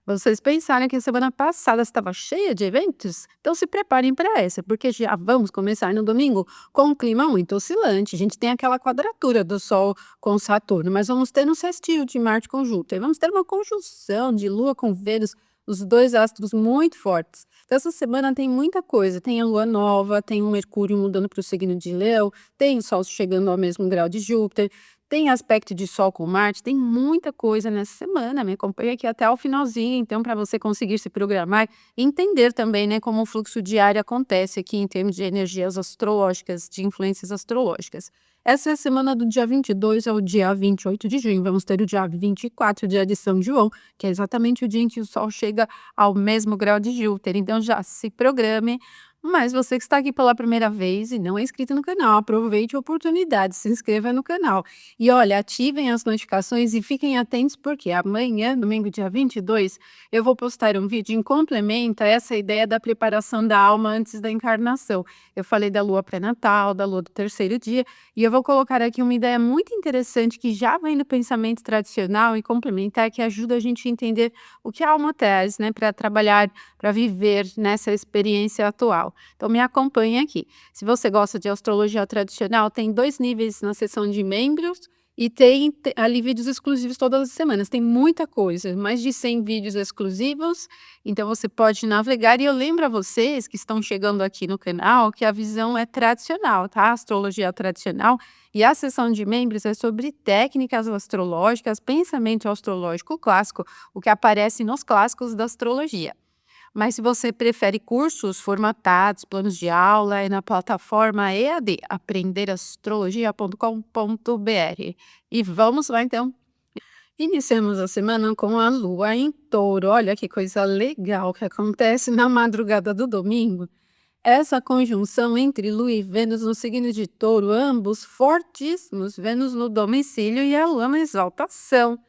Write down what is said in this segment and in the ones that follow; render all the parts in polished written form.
Vocês pensaram que a semana passada estava cheia de eventos? Então se preparem para essa, porque já vamos começar no domingo com um clima muito oscilante. A gente tem aquela quadratura do Sol com Saturno, mas vamos ter um sextil de Marte com Júpiter. Vamos ter uma conjunção de Lua com Vênus, os dois astros muito fortes. Então essa semana tem muita coisa. Tem a Lua nova, tem o Mercúrio mudando para o signo de Leão, tem o Sol chegando ao mesmo grau de Júpiter. Tem aspecto de Sol com Marte, tem muita coisa nessa semana, me acompanha aqui até o finalzinho, então para você conseguir se programar e entender também, né, como o fluxo diário acontece aqui em termos de energias astrológicas, de influências astrológicas. Essa é a semana do dia 22 ao dia 28 de junho, vamos ter o dia 24, dia de São João, que é exatamente o dia em que o Sol chega ao mesmo grau de Júpiter, então já se programe. Mas você que está aqui pela primeira vez e não é inscrito no canal, aproveite a oportunidade, se inscreva no canal. E olha, ativem as notificações e fiquem atentos porque amanhã, domingo dia 22, eu vou postar um vídeo em complemento a essa ideia da preparação da alma antes da encarnação. Eu falei da lua pré-natal, da lua do terceiro dia, e eu vou colocar aqui uma ideia muito interessante que já vem do pensamento tradicional e complementar, que ajuda a gente a entender o que a alma traz, né, para trabalhar, para viver nessa experiência atual. Então me acompanhe aqui. Se você gosta de astrologia tradicional, tem 2 níveis na seção de membros e tem ali vídeos exclusivos todas as semanas. Tem muita coisa, mais de 100 vídeos exclusivos, então você pode navegar. E eu lembro a vocês que estão chegando aqui no canal que a visão é tradicional, tá? Astrologia tradicional. E a seção de membros é sobre técnicas astrológicas, pensamento astrológico clássico, o que aparece nos clássicos da astrologia. Mas se você prefere cursos formatados, planos de aula, é na plataforma EAD, aprenderastrologia.com.br. E vamos lá então. Iniciamos a semana com a lua em touro. Olha que coisa legal que acontece na madrugada do domingo. Essa conjunção entre Lua e Vênus no signo de touro, ambos fortíssimos, Vênus no domicílio e a Lua na exaltação.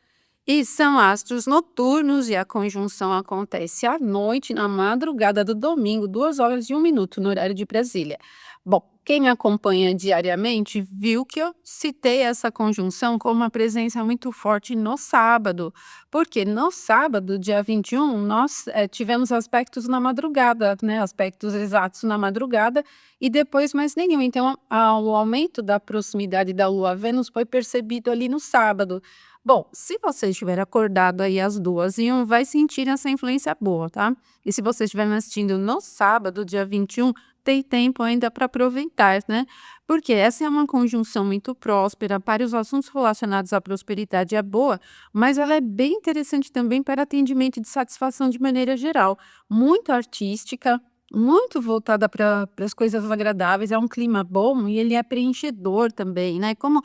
E são astros noturnos e a conjunção acontece à noite, na madrugada do domingo, 2 horas e 1 minuto, no horário de Brasília. Bom, quem me acompanha diariamente viu que eu citei essa conjunção com uma presença muito forte no sábado, porque no sábado, dia 21, nós tivemos aspectos na madrugada, né, aspectos exatos na madrugada, e depois mais nenhum. Então, o aumento da proximidade da Lua a Vênus foi percebido ali no sábado. Bom, se você estiver acordado aí às 2h01, vai sentir essa influência boa, tá? E se você estiver me assistindo no sábado, dia 21, tem tempo ainda para aproveitar, né? Porque essa é uma conjunção muito próspera para os assuntos relacionados à prosperidade é boa, mas ela é bem interessante também para atendimento de satisfação de maneira geral, muito artística, muito voltada para as coisas agradáveis, é um clima bom e ele é preenchedor também, né? Como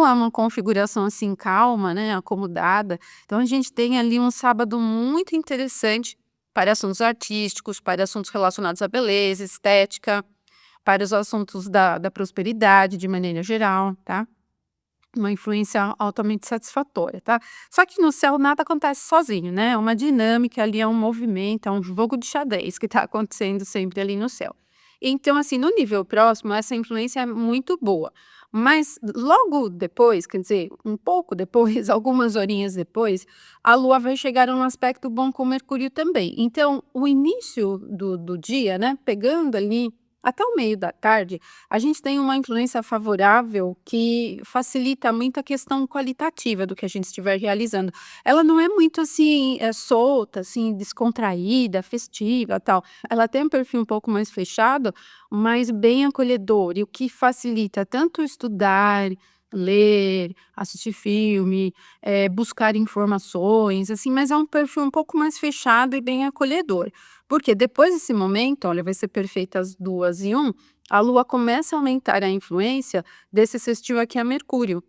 é uma configuração assim calma, né, acomodada, então a gente tem ali um sábado muito interessante para assuntos artísticos, para assuntos relacionados à beleza, estética, para os assuntos da prosperidade de maneira geral, tá? Uma influência altamente satisfatória, tá? Só que no céu nada acontece sozinho, né? É uma dinâmica ali, é um movimento, é um jogo de xadrez que está acontecendo sempre ali no céu. Então, assim, no nível próximo, essa influência é muito boa. Mas logo depois, quer dizer, um pouco depois, algumas horinhas depois, a Lua vai chegar a um aspecto bom com Mercúrio também. Então, o início do dia, né? Pegando ali até o meio da tarde, a gente tem uma influência favorável que facilita muito a questão qualitativa do que a gente estiver realizando. Ela não é muito assim, solta, assim, descontraída, festiva, tal. Ela tem um perfil um pouco mais fechado, mas bem acolhedor, e o que facilita tanto estudar, ler, assistir filme, buscar informações, assim, mas é um perfil um pouco mais fechado e bem acolhedor. Porque depois desse momento, olha, vai ser perfeito às 2h01, a Lua começa a aumentar a influência desse sextil aqui a Mercúrio.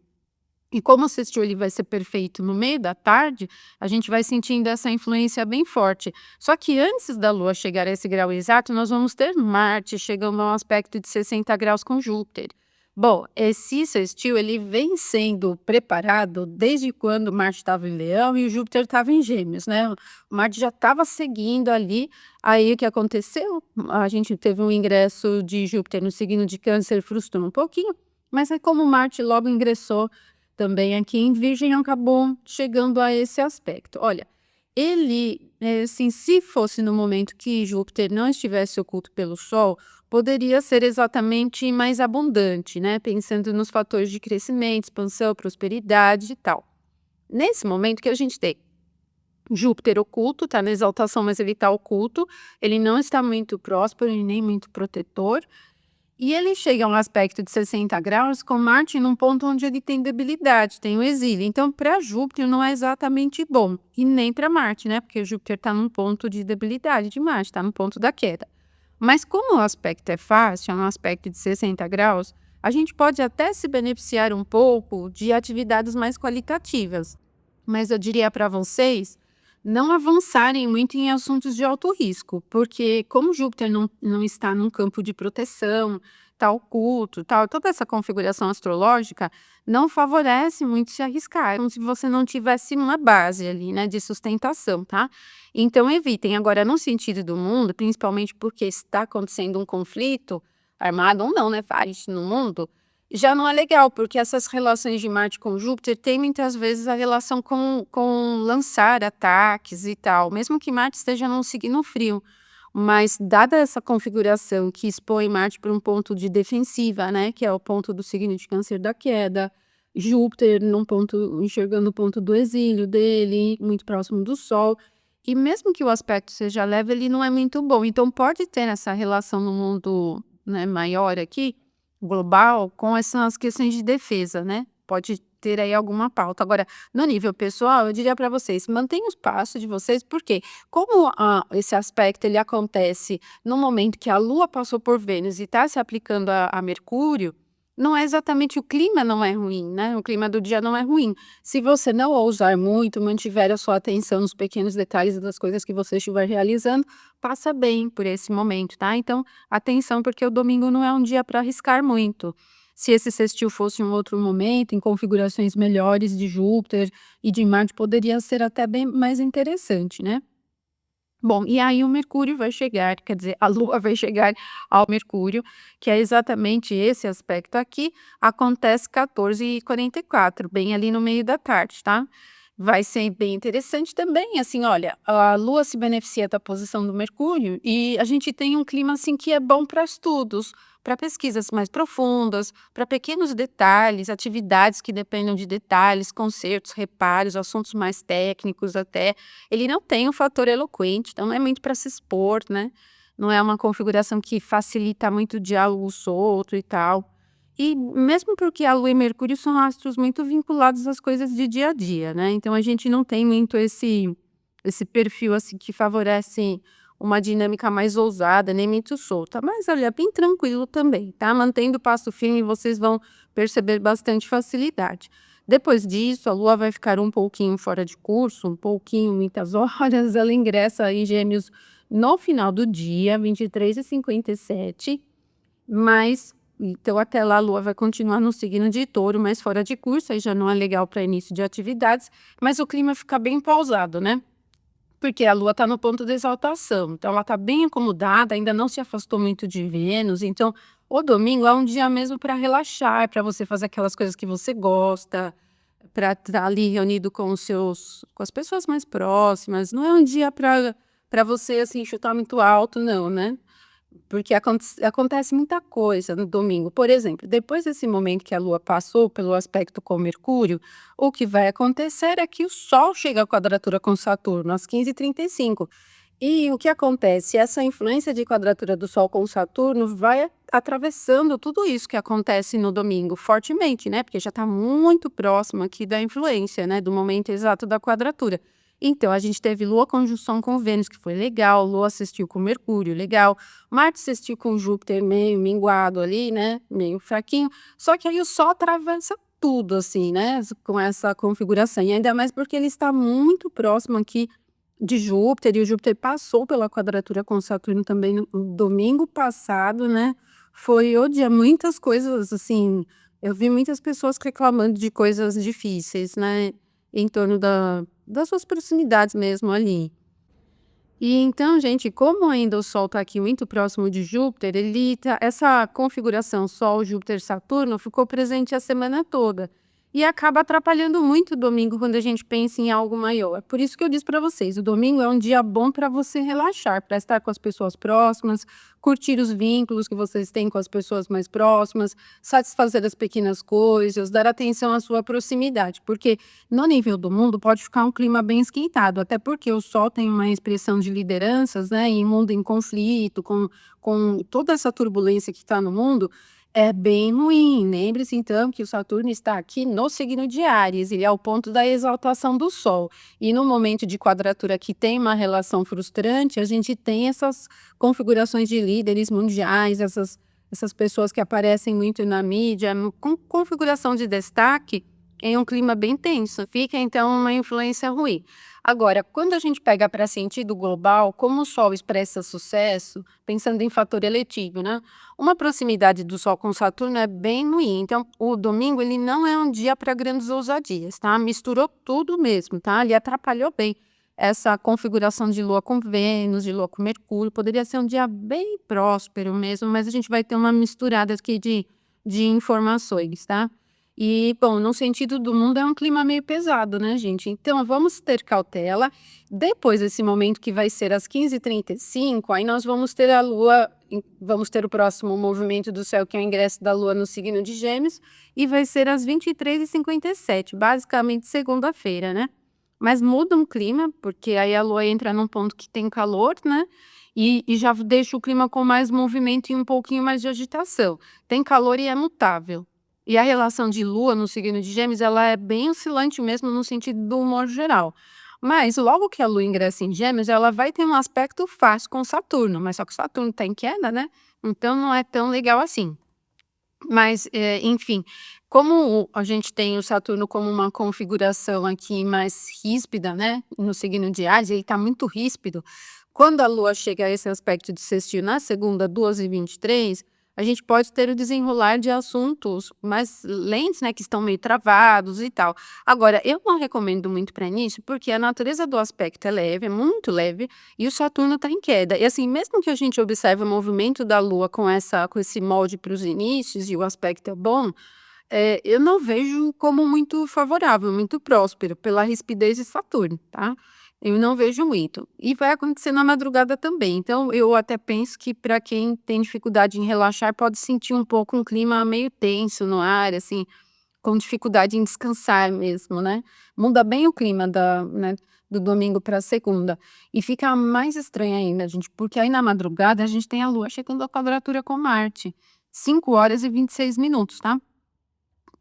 E como o sextil ele vai ser perfeito no meio da tarde, a gente vai sentindo essa influência bem forte. Só que antes da Lua chegar a esse grau exato, nós vamos ter Marte chegando a um aspecto de 60 graus com Júpiter. Bom, esse sextil ele vem sendo preparado desde quando Marte estava em Leão e o Júpiter estava em Gêmeos, né? O Marte já estava seguindo ali. Aí o que aconteceu? A gente teve um ingresso de Júpiter no signo de Câncer, frustrou um pouquinho, mas aí como Marte logo ingressou também aqui em Virgem, acabou chegando a esse aspecto. Olha, Ele, assim, se fosse no momento que Júpiter não estivesse oculto pelo Sol, poderia ser exatamente mais abundante, né, pensando nos fatores de crescimento, expansão, prosperidade e tal. Nesse momento que a gente tem Júpiter oculto, está na exaltação, mas ele está oculto, ele não está muito próspero e nem muito protetor, e ele chega a um aspecto de 60 graus com Marte num ponto onde ele tem debilidade, tem o exílio. Então, para Júpiter não é exatamente bom, e nem para Marte, né? Porque Júpiter está num ponto de debilidade de Marte, está no ponto da queda. Mas como o aspecto é fácil, é um aspecto de 60 graus, a gente pode até se beneficiar um pouco de atividades mais qualitativas. Mas eu diria para vocês não avançarem muito em assuntos de alto risco, porque como Júpiter não está num campo de proteção, está oculto, tal, toda essa configuração astrológica não favorece muito se arriscar, como se você não tivesse uma base ali, né, de sustentação, tá? Então evitem. Agora, no sentido do mundo, principalmente porque está acontecendo um conflito, armado ou não, né, vários no mundo, já não é legal, porque essas relações de Marte com Júpiter têm muitas vezes a relação com lançar ataques e tal, mesmo que Marte esteja num signo frio. Mas dada essa configuração que expõe Marte para um ponto de defensiva, né, que é o ponto do signo de Câncer da queda, Júpiter num ponto, enxergando o ponto do exílio dele, muito próximo do Sol, e mesmo que o aspecto seja leve, ele não é muito bom. Então pode ter essa relação no mundo, né, maior aqui, global, com essas questões de defesa, né? Pode ter aí alguma pauta. Agora, no nível pessoal, eu diria para vocês, mantenham os passos de vocês, porque como esse aspecto ele acontece no momento que a Lua passou por Vênus e está se aplicando a Mercúrio, não é exatamente o clima não é ruim, né? O clima do dia não é ruim. Se você não ousar muito, mantiver a sua atenção nos pequenos detalhes das coisas que você estiver realizando, passa bem por esse momento, tá? Então, atenção, porque o domingo não é um dia para arriscar muito. Se esse sextil fosse um outro momento, em configurações melhores de Júpiter e de Marte, poderia ser até bem mais interessante, né? Bom, e aí o Mercúrio vai chegar, quer dizer, a Lua vai chegar ao Mercúrio, que é exatamente esse aspecto aqui, acontece 14h44, bem ali no meio da tarde, tá? Vai ser bem interessante também, assim, olha, a Lua se beneficia da posição do Mercúrio e a gente tem um clima assim que é bom para estudos, para pesquisas mais profundas, para pequenos detalhes, atividades que dependam de detalhes, concertos, reparos, assuntos mais técnicos até. Ele não tem um fator eloquente, então não é muito para se expor, né? Não é uma configuração que facilita muito o diálogo solto e tal. E mesmo porque a Lua e Mercúrio são astros muito vinculados às coisas de dia a dia, né? Então a gente não tem muito esse perfil assim que favorece uma dinâmica mais ousada, nem muito solta, mas olha, bem tranquilo também, tá? Mantendo o passo firme, vocês vão perceber bastante facilidade. Depois disso, a Lua vai ficar um pouquinho fora de curso, um pouquinho, muitas horas, ela ingressa em Gêmeos no final do dia, 23h57, mas então até lá a Lua vai continuar no signo de Touro, mas fora de curso, aí já não é legal para início de atividades, mas o clima fica bem pausado, né? Porque a Lua está no ponto de exaltação, então ela está bem acomodada, ainda não se afastou muito de Vênus, então o domingo é um dia mesmo para relaxar, para você fazer aquelas coisas que você gosta, para estar ali reunido com as pessoas mais próximas, não é um dia para você, assim, chutar muito alto não, né. Porque acontece muita coisa no domingo. Por exemplo, depois desse momento que a Lua passou pelo aspecto com Mercúrio, o que vai acontecer é que o Sol chega à quadratura com Saturno às 15h35. E o que acontece? Essa influência de quadratura do Sol com Saturno vai atravessando tudo isso que acontece no domingo fortemente, né? Porque já está muito próximo aqui da influência, né? Do momento exato da quadratura. Então, a gente teve Lua conjunção com Vênus, que foi legal, Lua assistiu com Mercúrio, legal, Marte assistiu com Júpiter meio minguado ali, né, meio fraquinho, só que aí o Sol atravessa tudo, assim, né, com essa configuração, e ainda mais porque ele está muito próximo aqui de Júpiter, e o Júpiter passou pela quadratura com Saturno também no domingo passado, né, foi o dia, muitas coisas, assim, eu vi muitas pessoas reclamando de coisas difíceis, né, em torno das suas proximidades mesmo ali. E então, gente, como ainda o Sol está aqui muito próximo de Júpiter, essa configuração Sol, Júpiter, Saturno ficou presente a semana toda. e acaba atrapalhando muito o domingo quando a gente pensa em algo maior. É por isso que eu disse para vocês, o domingo é um dia bom para você relaxar, para estar com as pessoas próximas, curtir os vínculos que vocês têm com as pessoas mais próximas, satisfazer as pequenas coisas, dar atenção à sua proximidade, porque no nível do mundo pode ficar um clima bem esquentado, até porque o Sol tem uma expressão de lideranças, né, em mundo em conflito, com toda essa turbulência que está no mundo, é bem ruim. Lembre-se então que o Saturno está aqui no signo de Áries, ele é o ponto da exaltação do Sol. E no momento de quadratura que tem uma relação frustrante, a gente tem essas configurações de líderes mundiais, essas pessoas que aparecem muito na mídia, com configuração de destaque, em um clima bem tenso. Fica então uma influência ruim. Agora, quando a gente pega para sentido global, como o Sol expressa sucesso, pensando em fator eletivo, né? Uma proximidade do Sol com Saturno é bem ruim. Então, o domingo ele não é um dia para grandes ousadias, tá? Misturou tudo mesmo, tá? Ele atrapalhou bem essa configuração de Lua com Vênus, de Lua com Mercúrio. Poderia ser um dia bem próspero mesmo, mas a gente vai ter uma misturada aqui de informações, tá? E, bom, no sentido do mundo é um clima meio pesado, né, gente? Então, vamos ter cautela. Depois desse momento que vai ser às 15h35, aí nós vamos ter a Lua, vamos ter o próximo movimento do céu, que é o ingresso da Lua no signo de Gêmeos, e vai ser às 23h57, basicamente segunda-feira, né? Mas muda um clima, porque aí a Lua entra num ponto que tem calor, né? E já deixa o clima com mais movimento e um pouquinho mais de agitação. Tem calor e é mutável. E a relação de Lua no signo de Gêmeos, ela é bem oscilante mesmo no sentido do humor geral. Mas logo que a Lua ingressa em Gêmeos, ela vai ter um aspecto fácil com Saturno, mas só que Saturno está em queda, né? Então não é tão legal assim. Mas, enfim, como a gente tem o Saturno como uma configuração aqui mais ríspida, né, no signo de Áries, ele está muito ríspido. Quando a Lua chega a esse aspecto de sextil na segunda, 2h23, a gente pode ter o desenrolar de assuntos mais lentos, né, que estão meio travados e tal. Agora, eu não recomendo muito para início, porque a natureza do aspecto é leve, é muito leve, e o Saturno está em queda. E assim, mesmo que a gente observe o movimento da Lua com esse molde para os inícios e o aspecto é bom, eu não vejo como muito favorável, muito próspero, pela rispidez de Saturno, tá? Eu não vejo muito. E vai acontecer na madrugada também. Então, eu até penso que para quem tem dificuldade em relaxar, pode sentir um pouco um clima meio tenso no ar, assim, com dificuldade em descansar mesmo, né? Muda bem o clima né, do domingo para segunda. E fica mais estranho ainda, gente, porque aí na madrugada a gente tem a Lua chegando a quadratura com Marte. 5h26, tá?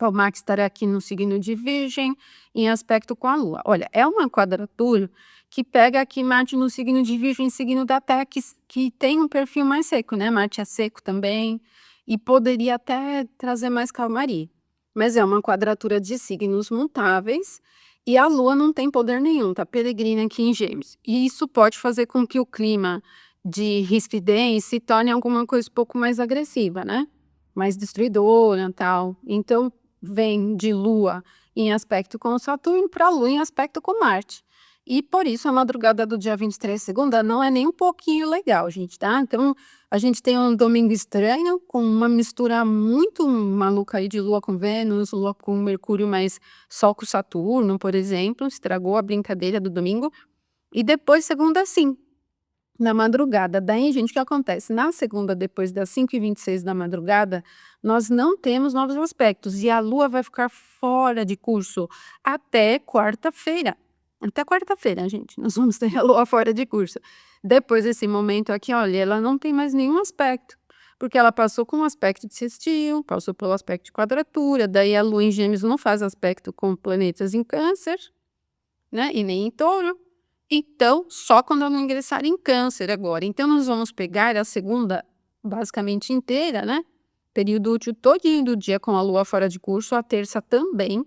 O Marte estará aqui no signo de Virgem, em aspecto com a Lua. Olha, é uma quadratura que pega aqui Marte no signo de Virgem, signo da Terra, que tem um perfil mais seco, né? Marte é seco também, e poderia até trazer mais calmaria. Mas é uma quadratura de signos mutáveis, e a Lua não tem poder nenhum, tá peregrina aqui em Gêmeos. E isso pode fazer com que o clima de rispidez se torne alguma coisa um pouco mais agressiva, né? Mais destruidora, tal. Então, vem de Lua em aspecto com Saturno para Lua em aspecto com Marte. E por isso a madrugada do dia 23, segunda, não é nem um pouquinho legal, gente, tá? Então, a gente tem um domingo estranho, com uma mistura muito maluca aí de Lua com Vênus, Lua com Mercúrio, mas Sol com Saturno, por exemplo, estragou a brincadeira do domingo. E depois, segunda, sim, na madrugada. Daí, gente, o que acontece? Na segunda, depois das 5h26 da madrugada, nós não temos novos aspectos e a Lua vai ficar fora de curso até quarta-feira. Até quarta-feira, gente, nós vamos ter a Lua fora de curso. Depois desse momento aqui, olha, ela não tem mais nenhum aspecto, porque ela passou com um aspecto de sextil, passou pelo aspecto de quadratura, daí a Lua em Gêmeos não faz aspecto com planetas em Câncer, né, e nem em Touro. Então, só quando ela ingressar em Câncer agora. Então, nós vamos pegar a segunda basicamente inteira, né? Período útil todinho do dia com a Lua fora de curso, a terça também.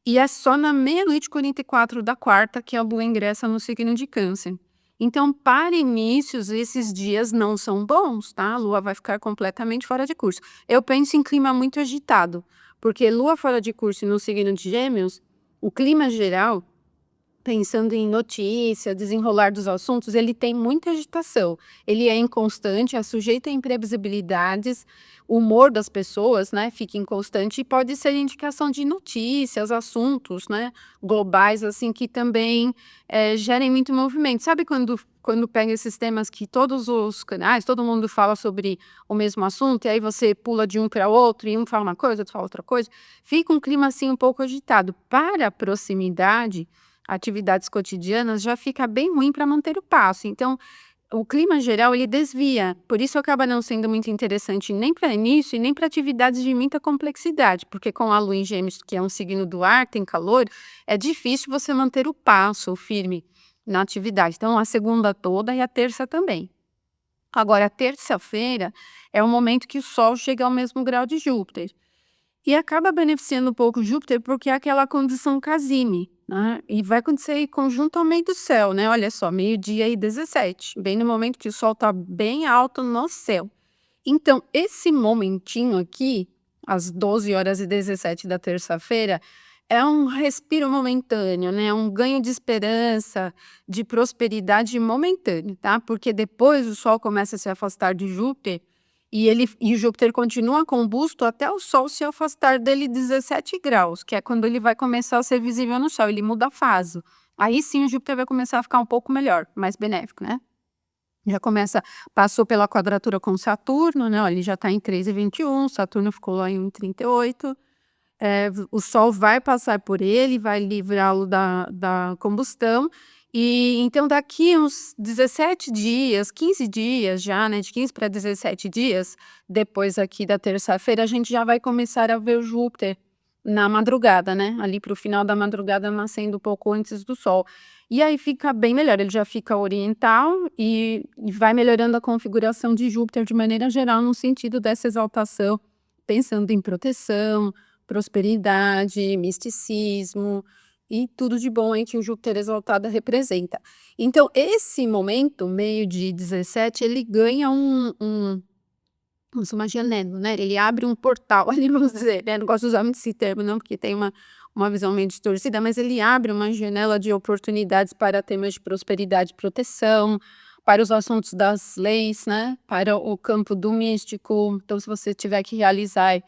E é só na 00h44 da quarta que a Lua ingressa no signo de Câncer. Então, para inícios, esses dias não são bons, tá? A Lua vai ficar completamente fora de curso. Eu penso em clima muito agitado, porque Lua fora de curso no signo de Gêmeos, o clima geral pensando em notícia, desenrolar dos assuntos, ele tem muita agitação. Ele é inconstante, é sujeito a imprevisibilidades, o humor das pessoas, né, fica inconstante e pode ser indicação de notícias, assuntos, né, globais, assim, que também gerem muito movimento. Sabe quando pega esses temas que todos os canais, todo mundo fala sobre o mesmo assunto, e aí você pula de um para outro, e um fala uma coisa, outro fala outra coisa, fica um clima assim um pouco agitado. Para a proximidade, atividades cotidianas, já fica bem ruim para manter o passo. Então, o clima geral ele desvia, por isso acaba não sendo muito interessante nem para início e nem para atividades de muita complexidade, porque com a lua em Gêmeos, que é um signo do ar, tem calor, é difícil você manter o passo firme na atividade. Então, a segunda toda e a terça também. Agora, a terça-feira é o momento que o Sol chega ao mesmo grau de Júpiter. E acaba beneficiando um pouco Júpiter, porque é aquela condição casime, né, e vai acontecer conjunto ao meio do céu, né, olha só, 12h17, bem no momento que o sol está bem alto no céu. Então, esse momentinho aqui, às 12h17 da terça-feira, é um respiro momentâneo, né, um ganho de esperança, de prosperidade momentâneo, tá, porque depois o sol começa a se afastar de Júpiter e Júpiter continua combusto até o Sol se afastar dele 17 graus, que é quando ele vai começar a ser visível no céu, ele muda a fase. Aí sim o Júpiter vai começar a ficar um pouco melhor, mais benéfico, né. Já começa passou pela quadratura com Saturno, né, ó, ele já está em 3,21, Saturno ficou lá em 1,38, o Sol vai passar por ele, vai livrá-lo da combustão, e então daqui uns 17 dias, 15 dias já, né, de 15 para 17 dias, depois aqui da terça-feira, a gente já vai começar a ver o Júpiter na madrugada, né, ali para o final da madrugada, nascendo um pouco antes do Sol. E aí fica bem melhor, ele já fica oriental e vai melhorando a configuração de Júpiter de maneira geral, no sentido dessa exaltação, pensando em proteção, prosperidade, misticismo e tudo de bom aí que o Júpiter exaltado representa. Então, esse momento, meio de 17, ele ganha uma janela, né? Ele abre um portal, ali vamos dizer, né? Não gosto de usar muito esse termo, não, porque tem uma visão meio distorcida, mas ele abre uma janela de oportunidades para temas de prosperidade e proteção, para os assuntos das leis, né? Para o campo do místico. Então, se você tiver que realizar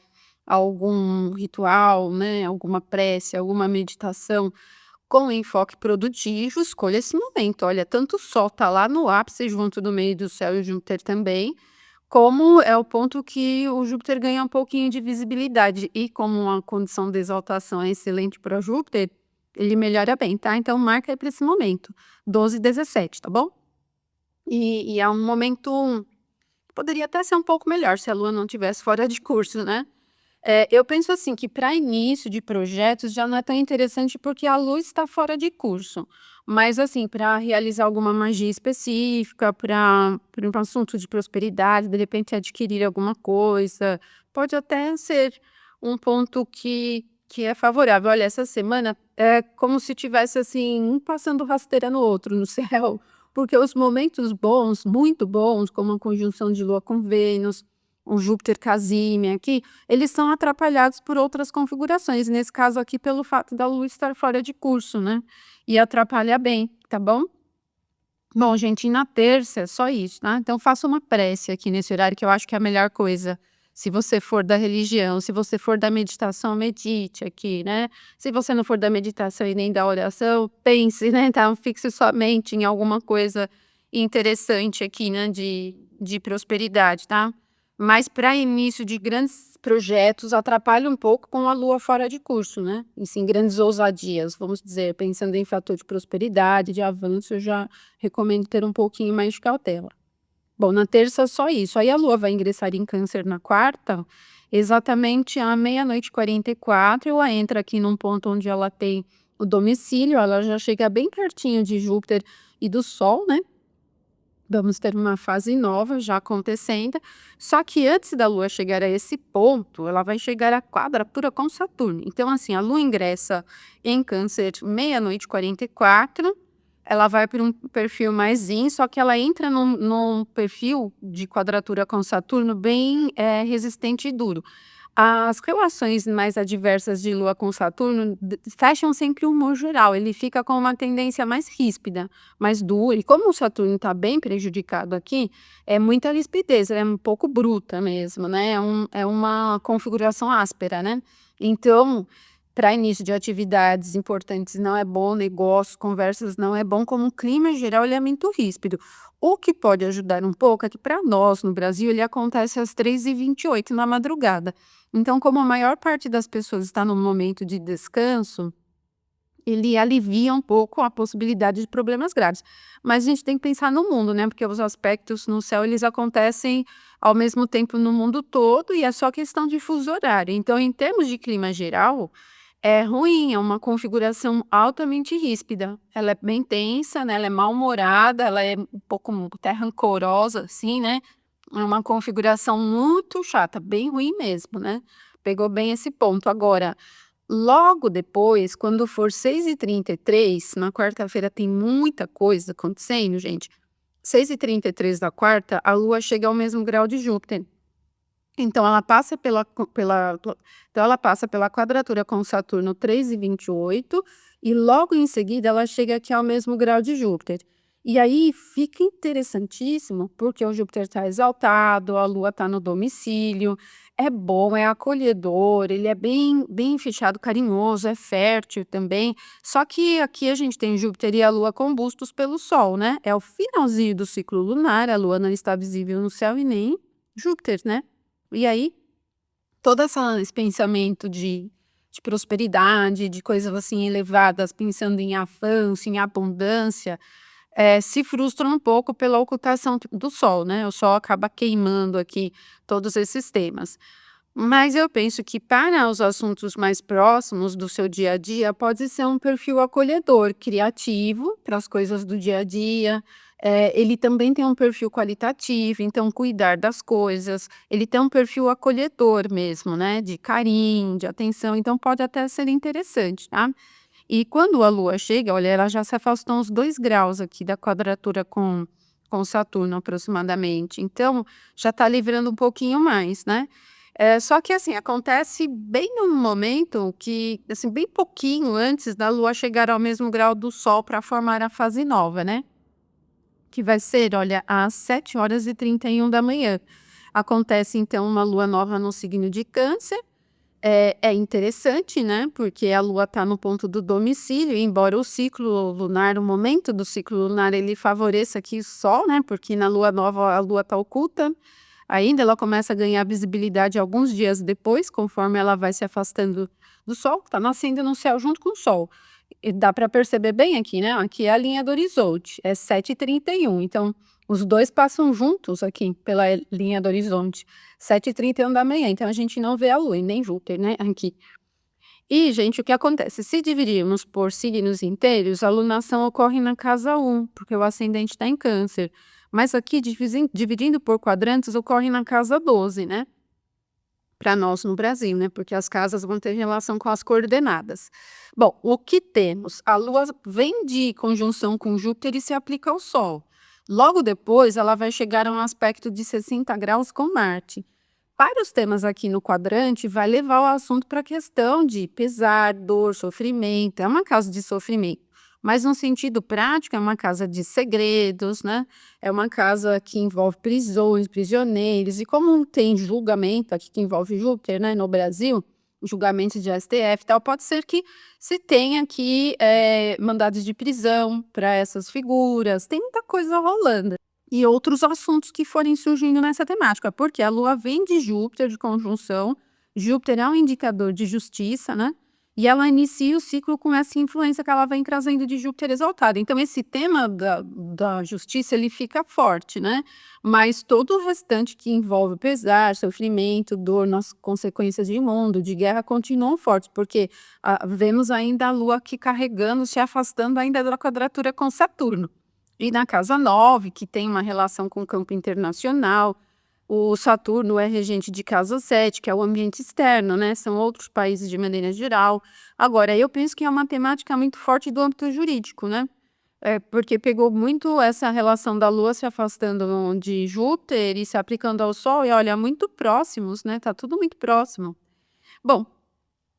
algum ritual, né, alguma prece, alguma meditação com enfoque produtivo, escolha esse momento. Olha, tanto o Sol tá lá no ápice, junto do meio do céu e o Júpiter também, como é o ponto que o Júpiter ganha um pouquinho de visibilidade. E como a condição de exaltação é excelente para Júpiter, ele melhora bem, tá? Então marca aí para esse momento, 12h17, tá bom? E é um momento, poderia até ser um pouco melhor se a Lua não tivesse fora de curso, né? Eu penso assim que para início de projetos já não é tão interessante porque a luz está fora de curso, mas assim, para realizar alguma magia específica, para um assunto de prosperidade, de repente adquirir alguma coisa, pode até ser um ponto que é favorável. Olha, essa semana é como se tivesse assim, um passando rasteira no outro no céu, porque os momentos bons, muito bons, como a conjunção de Lua com Vênus, o Júpiter casime aqui, eles são atrapalhados por outras configurações, nesse caso aqui pelo fato da Lua estar fora de curso, né, e atrapalha bem, tá bom? Bom, gente, e na terça é só isso, tá? Então faça uma prece aqui nesse horário, que eu acho que é a melhor coisa. Se você for da religião, se você for da meditação, medite aqui, né? Se você não for da meditação e nem da oração, pense, né? Tá? Fixe sua mente em alguma coisa interessante aqui, né? De prosperidade, tá? Mas para início de grandes projetos, atrapalha um pouco com a lua fora de curso, né? E sim, grandes ousadias, vamos dizer, pensando em fator de prosperidade, de avanço, eu já recomendo ter um pouquinho mais de cautela. Bom, na terça só isso. Aí a lua vai ingressar em Câncer na quarta, exatamente à 00h44. Ela entra aqui num ponto onde ela tem o domicílio, ela já chega bem pertinho de Júpiter e do Sol, né? Vamos ter uma fase nova já acontecendo, só que antes da Lua chegar a esse ponto, ela vai chegar à quadratura com Saturno. Então, assim, a Lua ingressa em Câncer 00h44, ela vai para um perfil mais yin, só que ela entra num perfil de quadratura com Saturno bem resistente e duro. As relações mais adversas de Lua com Saturno fecham sempre o humor geral, ele fica com uma tendência mais ríspida, mais dura, e como o Saturno está bem prejudicado aqui, é muita rispidez, ela é um pouco bruta mesmo, né? É uma configuração áspera, né? Então, para início de atividades importantes não é bom, negócios, conversas não é bom, como o clima geral ele é muito ríspido. O que pode ajudar um pouco é que para nós, no Brasil, ele acontece às 3h28 da madrugada. Então, como a maior parte das pessoas está no momento de descanso, ele alivia um pouco a possibilidade de problemas graves. Mas a gente tem que pensar no mundo, né? Porque os aspectos no céu, eles acontecem ao mesmo tempo no mundo todo e é só questão de fuso horário. Então, em termos de clima geral, é ruim, é uma configuração altamente ríspida. Ela é bem tensa, né? Ela é mal-humorada, ela é um pouco até rancorosa, assim, né? É uma configuração muito chata, bem ruim mesmo, né? Pegou bem esse ponto. Agora, logo depois, quando for 6h33, na quarta-feira tem muita coisa acontecendo, gente. 6h33 da quarta, a Lua chega ao mesmo grau de Júpiter. Então ela passa então ela passa pela quadratura com Saturno 3h28 e logo em seguida ela chega aqui ao mesmo grau de Júpiter. E aí fica interessantíssimo, porque o Júpiter está exaltado, a Lua está no domicílio, é bom, é acolhedor, ele é bem fechado, carinhoso, é fértil também. Só que aqui a gente tem Júpiter e a Lua combustos pelo Sol, né? É o finalzinho do ciclo lunar, a Lua não está visível no céu e nem Júpiter, né? E aí, esse pensamento de prosperidade, de coisas assim elevadas, pensando em avanço, em abundância, se frustram um pouco pela ocultação do Sol, né? O Sol acaba queimando aqui todos esses temas. Mas eu penso que para os assuntos mais próximos do seu dia a dia, pode ser um perfil acolhedor, criativo para as coisas do dia a dia. Ele também tem um perfil qualitativo, então cuidar das coisas. Ele tem um perfil acolhedor mesmo, né? De carinho, de atenção, então pode até ser interessante, tá? E quando a Lua chega, olha, ela já se afastou uns 2 graus aqui da quadratura com Saturno aproximadamente, então já está livrando um pouquinho mais, né? Só que assim, acontece bem num momento que, assim, bem pouquinho antes da Lua chegar ao mesmo grau do Sol para formar a fase nova, né? Que vai ser, olha, às 7h31 da manhã. Acontece então uma Lua nova no signo de Câncer. É interessante, né? Porque a Lua está no ponto do domicílio, embora o ciclo lunar, o momento do ciclo lunar, ele favoreça aqui o Sol, né? Porque na Lua nova a Lua está oculta. Ainda ela começa a ganhar visibilidade alguns dias depois, conforme ela vai se afastando do Sol, está nascendo no céu junto com o Sol. E dá para perceber bem aqui, né? Aqui é a linha do horizonte, é 7h31. Então, os dois passam juntos aqui pela linha do horizonte, 7h31 da manhã. Então, a gente não vê a Lua e nem Júpiter, né? Aqui. E, gente, o que acontece? Se dividirmos por signos inteiros, a alunação ocorre na casa 1, porque o ascendente está em Câncer. Mas aqui, dividindo por quadrantes, ocorre na casa 12, né? Para nós no Brasil, né? Porque as casas vão ter relação com as coordenadas. Bom, o que temos? A Lua vem de conjunção com Júpiter e se aplica ao Sol. Logo depois, ela vai chegar a um aspecto de 60 graus com Marte. Para os temas aqui no quadrante, vai levar o assunto para a questão de pesar, dor, sofrimento. É uma casa de sofrimento, mas no sentido prático, é uma casa de segredos, né? É uma casa que envolve prisões, prisioneiros, e como tem julgamento aqui que envolve Júpiter, né, no Brasil, julgamento de STF e tal, pode ser que se tenha aqui mandados de prisão para essas figuras, tem muita coisa rolando. E outros assuntos que forem surgindo nessa temática, porque a Lua vem de Júpiter, de conjunção, Júpiter é um indicador de justiça, né? E ela inicia o ciclo com essa influência que ela vem trazendo de Júpiter exaltado. Então, esse tema da justiça, ele fica forte, né? Mas todo o restante que envolve pesar, sofrimento, dor, nas consequências de mundo, de guerra, continuam fortes, porque vemos ainda a Lua aqui carregando, se afastando ainda da quadratura com Saturno. E na casa 9, que tem uma relação com o campo internacional, o Saturno é regente de casa 7, que é o ambiente externo, né? São outros países de maneira geral. Agora, eu penso que é uma temática muito forte do âmbito jurídico, né? porque pegou muito essa relação da Lua se afastando de Júpiter e se aplicando ao Sol e olha, muito próximos, né, tá tudo muito próximo. Bom,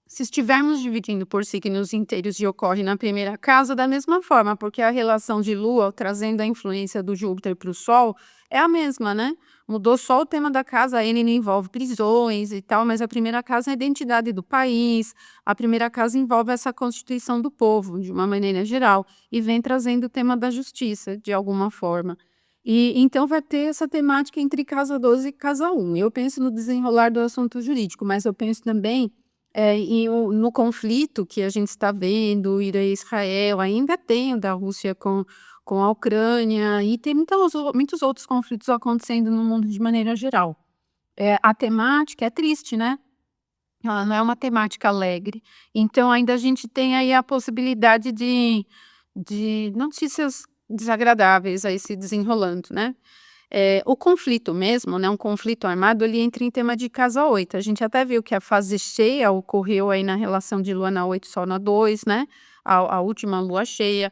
se estivermos dividindo por signos inteiros e ocorre na primeira casa, da mesma forma, porque a relação de Lua, trazendo a influência do Júpiter para o Sol, é a mesma, né? Mudou só o tema da casa, ele não envolve prisões e tal, mas a primeira casa é a identidade do país, a primeira casa envolve essa constituição do povo, de uma maneira geral, e vem trazendo o tema da justiça, de alguma forma. E então vai ter essa temática entre casa 12 e casa 1. Eu penso no desenrolar do assunto jurídico, mas eu penso também no conflito que a gente está vendo, Irã e Israel, ainda tem o da Rússia com a Ucrânia, e tem muitos outros conflitos acontecendo no mundo de maneira geral. A temática é triste, né? Ela não é uma temática alegre. Então, ainda a gente tem aí a possibilidade de notícias desagradáveis aí se desenrolando, né? O conflito mesmo, né, um conflito armado, ele entra em tema de casa 8. A gente até viu que a fase cheia ocorreu aí na relação de Lua na 8, Sol na 2, né? A última lua cheia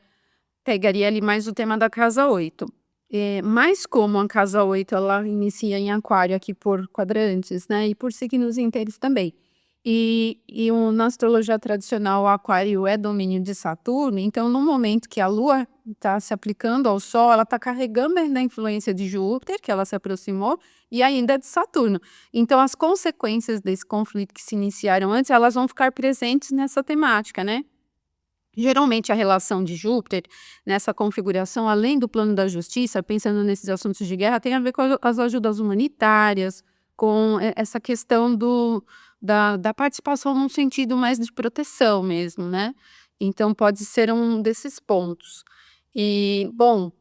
pegaria ali mais o tema da casa 8. Mas como a casa 8 ela inicia em Aquário aqui por quadrantes, né? E por signos inteiros também. Na astrologia tradicional, o Aquário é domínio de Saturno, então no momento que a Lua está se aplicando ao Sol, ela está carregando ainda a influência de Júpiter, que ela se aproximou, e ainda de Saturno. Então as consequências desse conflito que se iniciaram antes, elas vão ficar presentes nessa temática, né? Geralmente a relação de Júpiter, nessa configuração, além do plano da justiça, pensando nesses assuntos de guerra, tem a ver com as ajudas humanitárias, com essa questão da participação num sentido mais de proteção mesmo, né? Então pode ser um desses pontos. E, bom,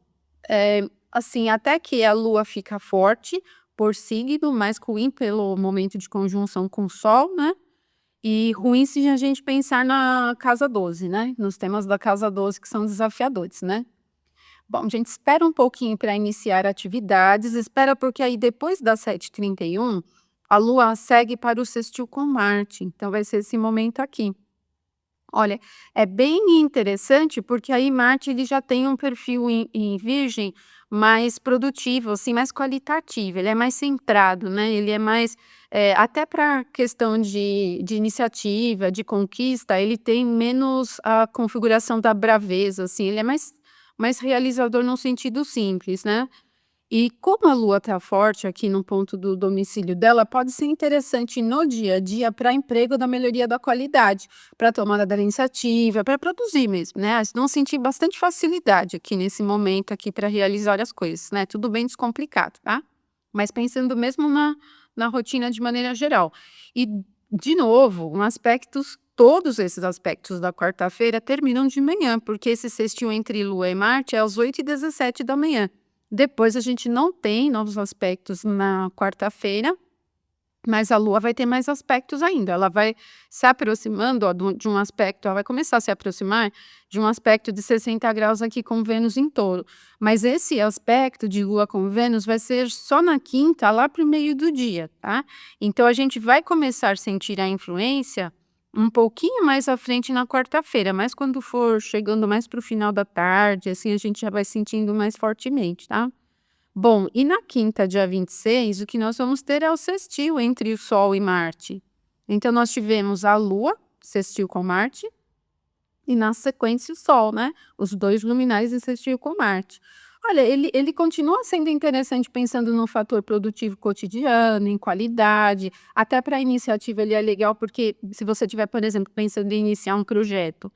assim, até que a Lua fica forte por signo, mais ruim pelo momento de conjunção com o Sol, né? E ruim se a gente pensar na casa 12, né, nos temas da casa 12 que são desafiadores, né. Bom, a gente espera um pouquinho para iniciar atividades, espera porque aí depois das 7h31, a Lua segue para o sextil com Marte, então vai ser esse momento aqui. Olha, é bem interessante porque aí Marte ele já tem um perfil em Virgem mais produtivo, assim, mais qualitativo, ele é mais centrado, né? Ele é mais, até para questão de iniciativa, de conquista, ele tem menos a configuração da braveza, assim, ele é mais realizador num sentido simples, né? E como a Lua está forte aqui no ponto do domicílio dela, pode ser interessante no dia a dia para emprego da melhoria da qualidade, para tomada da iniciativa, para produzir mesmo, né? Vão sentir bastante facilidade aqui nesse momento aqui para realizar as coisas, né? Tudo bem descomplicado, tá? Mas pensando mesmo na rotina de maneira geral. E, de novo, todos esses aspectos da quarta-feira terminam de manhã, porque esse sextil entre Lua e Marte é às 8h17 da manhã. Depois a gente não tem novos aspectos na quarta-feira, mas a Lua vai ter mais aspectos ainda. Ela vai se aproximando, ó, de um aspecto, ela vai começar a se aproximar de um aspecto de 60 graus aqui com Vênus em Touro. Mas esse aspecto de Lua com Vênus vai ser só na quinta, lá para o meio do dia, tá? Então a gente vai começar a sentir a influência um pouquinho mais à frente na quarta-feira, mas quando for chegando mais para o final da tarde, assim, a gente já vai sentindo mais fortemente, tá? Bom, e na quinta, dia 26, o que nós vamos ter é o sextil entre o Sol e Marte. Então, nós tivemos a Lua, sextil com Marte, e na sequência o Sol, né? Os dois luminares em sextil com Marte. Olha, ele continua sendo interessante pensando no fator produtivo cotidiano, em qualidade, até para a iniciativa ele é legal, porque se você tiver, por exemplo, pensando em iniciar um projeto,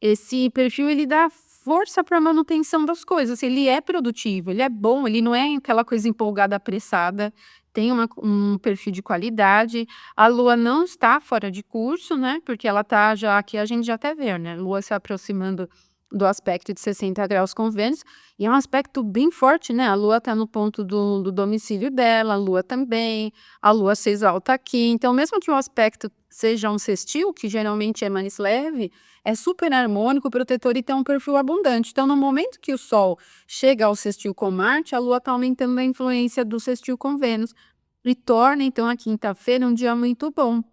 esse perfil ele dá força para a manutenção das coisas, ele é produtivo, ele é bom, ele não é aquela coisa empolgada, apressada, tem um perfil de qualidade. A Lua não está fora de curso, né, porque ela está já aqui a gente já até vê, né, Lua se aproximando do aspecto de 60 graus com Vênus, e é um aspecto bem forte, né, a Lua está no ponto do domicílio dela, a Lua também, a Lua se exalta aqui, então mesmo que o aspecto seja um sextil, que geralmente é mais leve, é super harmônico, protetor e tem um perfil abundante. Então, no momento que o Sol chega ao sextil com Marte, a Lua está aumentando a influência do sextil com Vênus e torna, então, a quinta-feira um dia muito bom,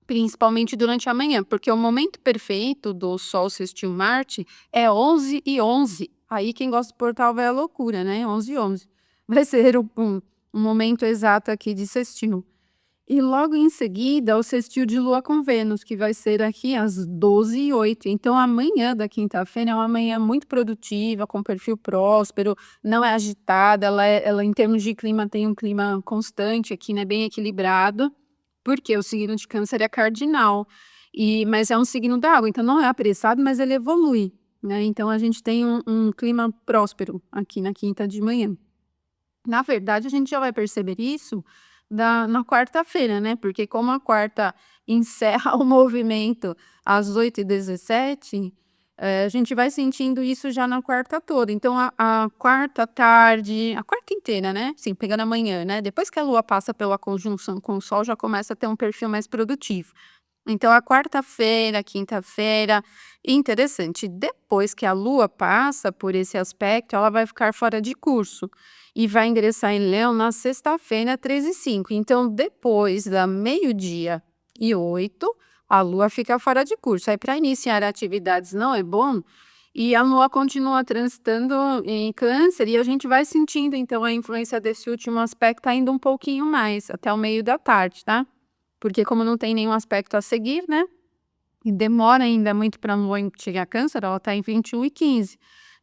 principalmente durante a manhã, porque o momento perfeito do Sol sextil Marte é 11h11 Aí quem gosta do portal vai à loucura, né, 11h11. Vai ser um momento exato aqui de sextil. E logo em seguida, o sextil de Lua com Vênus, que vai ser aqui às 12h08. Então, amanhã da quinta-feira é uma manhã muito produtiva, com perfil próspero, não é agitada, ela em termos de clima, tem um clima constante aqui, né, bem equilibrado, porque o signo de Câncer é cardinal, mas é um signo da água, então não é apressado, mas ele evolui, né? Então, a gente tem um clima próspero aqui na quinta de manhã. Na verdade, a gente já vai perceber isso na quarta-feira, né? Porque como a quarta encerra o movimento às 8h17, a gente vai sentindo isso já na quarta toda. Então, a quarta tarde, a quarta inteira, né? Sim, pegando a manhã, né? Depois que a Lua passa pela conjunção com o Sol, já começa a ter um perfil mais produtivo. Então, a quarta-feira, quinta-feira, interessante. Depois que a Lua passa por esse aspecto, ela vai ficar fora de curso e vai ingressar em Leão na sexta-feira, 13h05. Então, depois da 12h08, a Lua fica fora de curso. Aí, para iniciar atividades não é bom, e a Lua continua transitando em Câncer, e a gente vai sentindo, então, a influência desse último aspecto ainda um pouquinho mais, até o meio da tarde, tá? Porque como não tem nenhum aspecto a seguir, né, e demora ainda muito para a Lua chegar a Câncer, ela está em 21h15.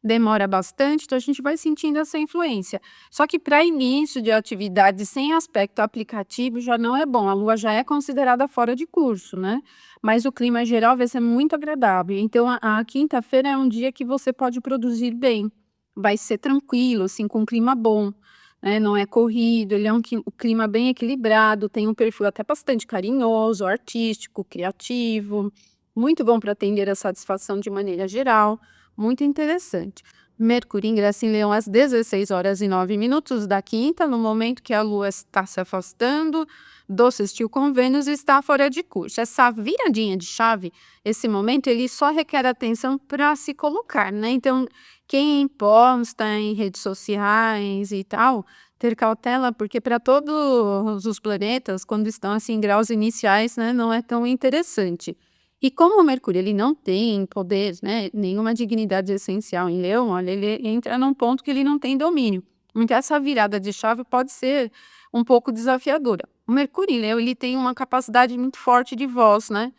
Demora bastante, então a gente vai sentindo essa influência. Só que para início de atividade sem aspecto aplicativo já não é bom, a Lua já é considerada fora de curso, né, mas o clima geral vai ser muito agradável. Então a quinta-feira é um dia que você pode produzir bem, vai ser tranquilo, assim, com um clima bom, né, não é corrido, ele é um clima bem equilibrado, tem um perfil até bastante carinhoso, artístico, criativo, muito bom para atender a satisfação de maneira geral, muito interessante. Mercúrio ingressa em Leão às 16h09 da quinta, no momento que a Lua está se afastando do sextil com Vênus e está fora de curso. Essa viradinha de chave, esse momento, ele só requer atenção para se colocar, né? Então, quem posta em redes sociais e tal, ter cautela, porque para todos os planetas, quando estão assim em graus iniciais, né, não é tão interessante. E como o Mercúrio ele não tem poder, né, nenhuma dignidade essencial em Leão, olha, ele entra num ponto que ele não tem domínio. Então essa virada de chave pode ser um pouco desafiadora. O Mercúrio em Leão, ele tem uma capacidade muito forte de voz, né?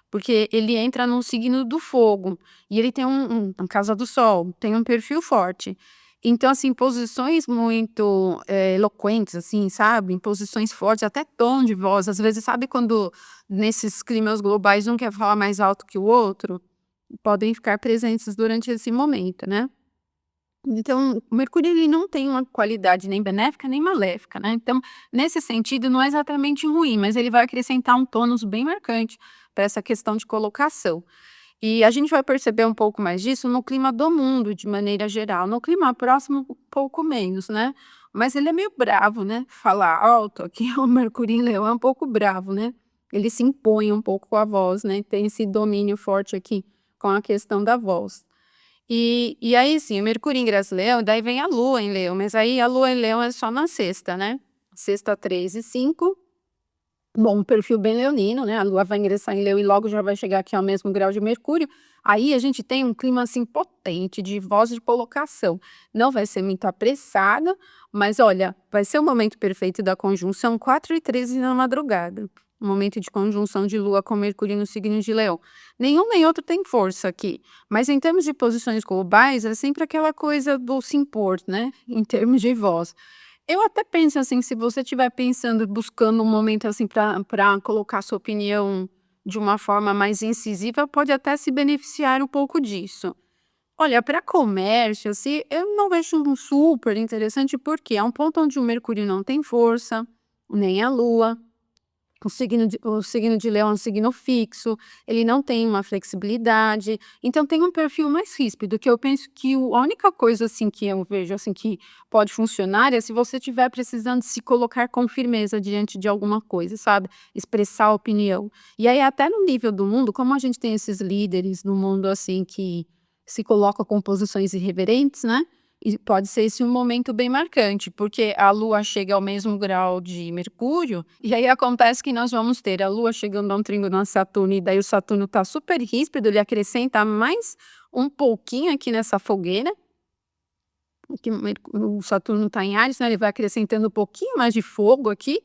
Porque ele entra num signo do fogo e ele tem na casa do Sol, tem um perfil forte. Então, assim, posições muito eloquentes, assim, sabe? Em posições fortes, até tom de voz. Às vezes, sabe quando nesses climas globais um quer falar mais alto que o outro? Podem ficar presentes durante esse momento, né? Então, o Mercúrio ele não tem uma qualidade nem benéfica nem maléfica, né? Então, nesse sentido, não é exatamente ruim, mas ele vai acrescentar um tônus bem marcante para essa questão de colocação. E a gente vai perceber um pouco mais disso no clima do mundo, de maneira geral. No clima próximo, um pouco menos, né? Mas ele é meio bravo, né? Falar alto aqui, o Mercúrio em Leão é um pouco bravo, né? Ele se impõe um pouco com a voz, né? Tem esse domínio forte aqui com a questão da voz. E aí, sim, o Mercúrio ingressa em Leão, daí vem a Lua em Leão, mas aí a Lua em Leão é só na sexta, né? Sexta, 3h05. Bom, um perfil bem leonino, né? A Lua vai ingressar em Leão e logo já vai chegar aqui ao mesmo grau de Mercúrio. Aí a gente tem um clima assim potente de voz de colocação. Não vai ser muito apressada, mas olha, vai ser o momento perfeito da conjunção 4h13 da madrugada. Um momento de conjunção de Lua com Mercúrio no signo de Leão. Nenhum nem outro tem força aqui. Mas em termos de posições globais, é sempre aquela coisa do se impor, né? Em termos de voz. Eu até penso assim, se você estiver pensando, buscando um momento assim para colocar sua opinião de uma forma mais incisiva, pode até se beneficiar um pouco disso. Olha, para comércio, assim, eu não vejo um super interessante, porque é um ponto onde o Mercúrio não tem força, nem a Lua. O signo de Leão é um signo fixo, ele não tem uma flexibilidade, então tem um perfil mais ríspido, que eu penso que a única coisa, assim, que eu vejo, assim, que pode funcionar é se você estiver precisando se colocar com firmeza diante de alguma coisa, sabe, expressar a opinião. E aí até no nível do mundo, como a gente tem esses líderes no mundo, assim, que se colocam com posições irreverentes, né, e pode ser esse um momento bem marcante, porque a Lua chega ao mesmo grau de Mercúrio, e aí acontece que nós vamos ter a Lua chegando a um trígono a Saturno, e daí o Saturno está super ríspido, ele acrescenta mais um pouquinho aqui nessa fogueira, que o Saturno está em Áries, né, ele vai acrescentando um pouquinho mais de fogo aqui,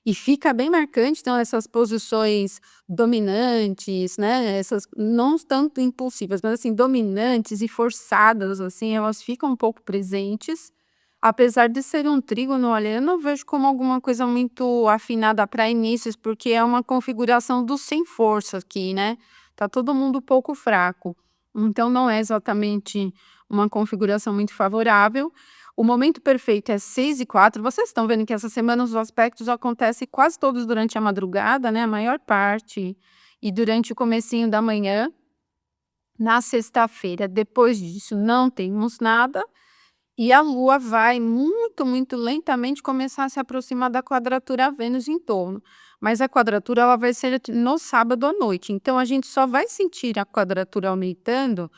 e fica bem marcante, então essas posições dominantes, né, essas não tanto impulsivas, mas assim, dominantes e forçadas, assim, elas ficam um pouco presentes, apesar de ser um trígono, olha, eu não vejo como alguma coisa muito afinada para inícios, porque é uma configuração do sem força aqui, né, tá todo mundo um pouco fraco, então não é exatamente uma configuração muito favorável. O momento perfeito é 6h04. Vocês estão vendo que essa semana os aspectos acontecem quase todos durante a madrugada, né, a maior parte, e durante o comecinho da manhã. Na sexta-feira, depois disso, não temos nada, e a Lua vai muito, muito lentamente começar a se aproximar da quadratura a Vênus em torno. Mas a quadratura ela vai ser no sábado à noite, então a gente só vai sentir a quadratura aumentando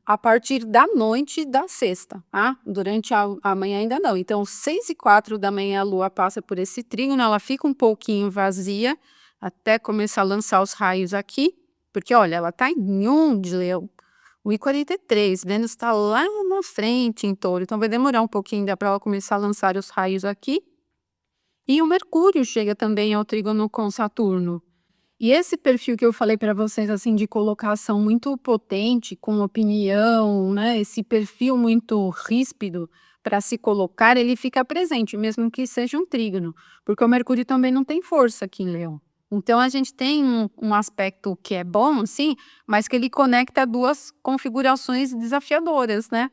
a partir da noite da sexta, tá? Durante a manhã ainda não. Então, 6h04 da manhã a Lua passa por esse trígono, ela fica um pouquinho vazia, até começar a lançar os raios aqui, porque olha, ela tá em 1 de Leão, 1h43, Vênus está lá na frente em Touro, então vai demorar um pouquinho ainda para ela começar a lançar os raios aqui. E o Mercúrio chega também ao trígono com Saturno. E esse perfil que eu falei para vocês, assim, de colocação muito potente, com opinião, né, esse perfil muito ríspido para se colocar, ele fica presente, mesmo que seja um trígono, porque o Mercúrio também não tem força aqui em Leão. Então a gente tem um aspecto que é bom, sim, mas que ele conecta duas configurações desafiadoras, né?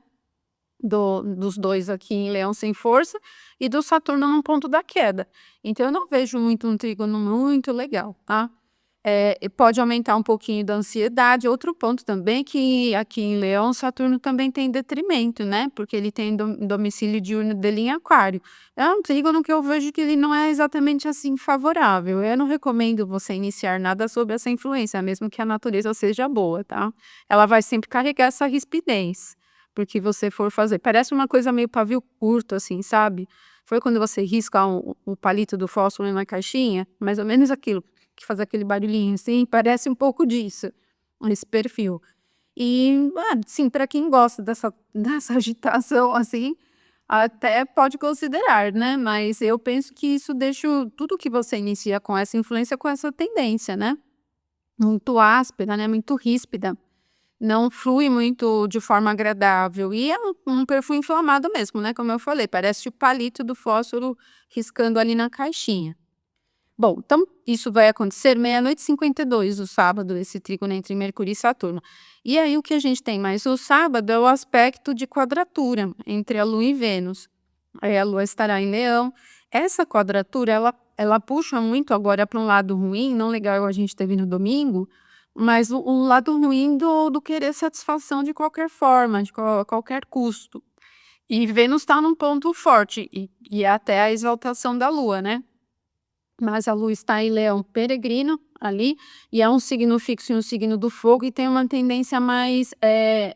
Dos dois aqui em Leão sem força e do Saturno num ponto da queda. Então eu não vejo muito um trígono muito legal, tá? E pode aumentar um pouquinho da ansiedade. Outro ponto também que aqui em Leão, Saturno também tem detrimento, né? Porque ele tem domicílio diurno dele em Aquário. É um trígono que eu vejo que ele não é exatamente assim favorável. Eu não recomendo você iniciar nada sob essa influência, mesmo que a natureza seja boa, tá? Ela vai sempre carregar essa rispidez, porque você for fazer. Parece uma coisa meio pavio curto, assim, sabe? Foi quando você risca o palito do fósforo na caixinha, mais ou menos aquilo que faz aquele barulhinho assim, parece um pouco disso, esse perfil. E, sim, para quem gosta dessa agitação, assim, até pode considerar, né, mas eu penso que isso deixa tudo que você inicia com essa influência, com essa tendência, né, muito áspera, né, muito ríspida, não flui muito de forma agradável e é um perfil inflamado mesmo, né, como eu falei, parece o palito do fósforo riscando ali na caixinha. Bom, então isso vai acontecer 00:52 do sábado, esse trígono entre Mercúrio e Saturno. E aí o que a gente tem mais no sábado é o aspecto de quadratura entre a Lua e Vênus. Aí a Lua estará em Leão. Essa quadratura, ela puxa muito agora para um lado ruim, não legal igual a gente teve no domingo, mas o lado ruim do querer satisfação de qualquer forma, de qualquer custo. E Vênus está num ponto forte, e é até a exaltação da Lua, né? Mas a Lua está em Leão peregrino ali, e é um signo fixo e um signo do fogo, e tem uma tendência mais,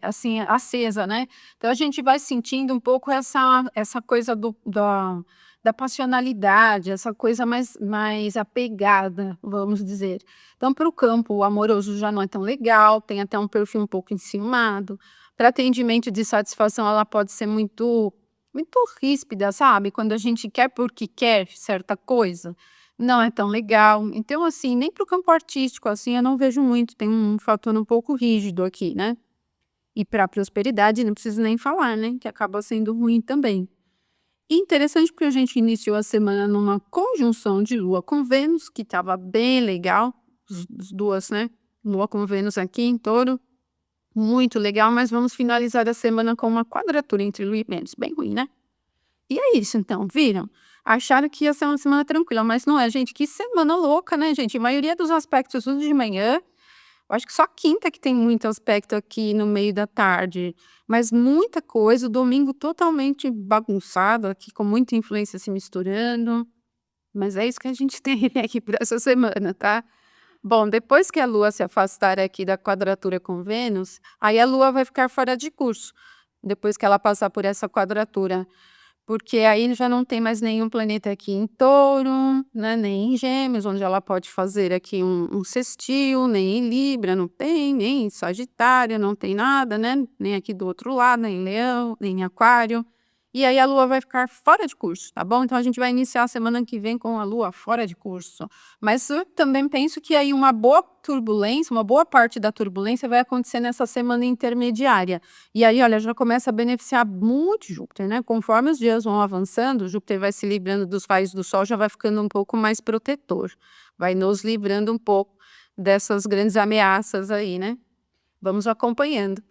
assim, acesa, né. Então a gente vai sentindo um pouco essa coisa da passionalidade, essa coisa mais apegada, vamos dizer. Então para o campo amoroso já não é tão legal, tem até um perfil um pouco enciumado. Para atendimento de satisfação ela pode ser muito ríspida, sabe, quando a gente quer porque quer certa coisa. Não é tão legal. Então, assim, nem para o campo artístico, assim, eu não vejo muito, tem um fator um pouco rígido aqui, né. E para a prosperidade não preciso nem falar, né, que acaba sendo ruim também. E interessante porque a gente iniciou a semana numa conjunção de Lua com Vênus, que estava bem legal, as 2, né, Lua com Vênus aqui em Touro, muito legal, mas vamos finalizar a semana com uma quadratura entre Lua e Vênus, bem ruim, né. E é isso então, viram? Acharam que ia ser uma semana tranquila, mas não é, gente, que semana louca, né, gente? A maioria dos aspectos tudo de manhã, eu acho que só quinta que tem muito aspecto aqui no meio da tarde, mas muita coisa, o domingo totalmente bagunçado aqui, com muita influência se misturando, mas é isso que a gente tem aqui para essa semana, tá? Bom, depois que a Lua se afastar aqui da quadratura com Vênus, aí a Lua vai ficar fora de curso, depois que ela passar por essa quadratura. Porque aí já não tem mais nenhum planeta aqui em Touro, né, nem em Gêmeos, onde ela pode fazer aqui um sextil, nem em Libra não tem, nem em Sagitário não tem nada, né, nem aqui do outro lado, nem em Leão, nem em Aquário. e aí a Lua vai ficar fora de curso, tá bom? Então a gente vai iniciar a semana que vem com a Lua fora de curso. Mas eu também penso que aí uma boa turbulência, uma boa parte da turbulência vai acontecer nessa semana intermediária. E aí, olha, já começa a beneficiar muito Júpiter, né? Conforme os dias vão avançando, Júpiter vai se livrando dos raios do Sol, já vai ficando um pouco mais protetor, vai nos livrando um pouco dessas grandes ameaças aí, né? Vamos acompanhando.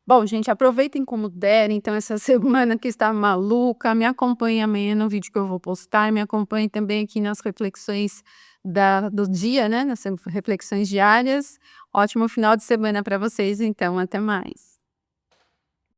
Bom, gente, aproveitem como derem. Então, essa semana que está maluca, me acompanhe amanhã no vídeo que eu vou postar, me acompanhe também aqui nas reflexões do dia, né? Nas reflexões diárias. Ótimo final de semana para vocês, então, até mais.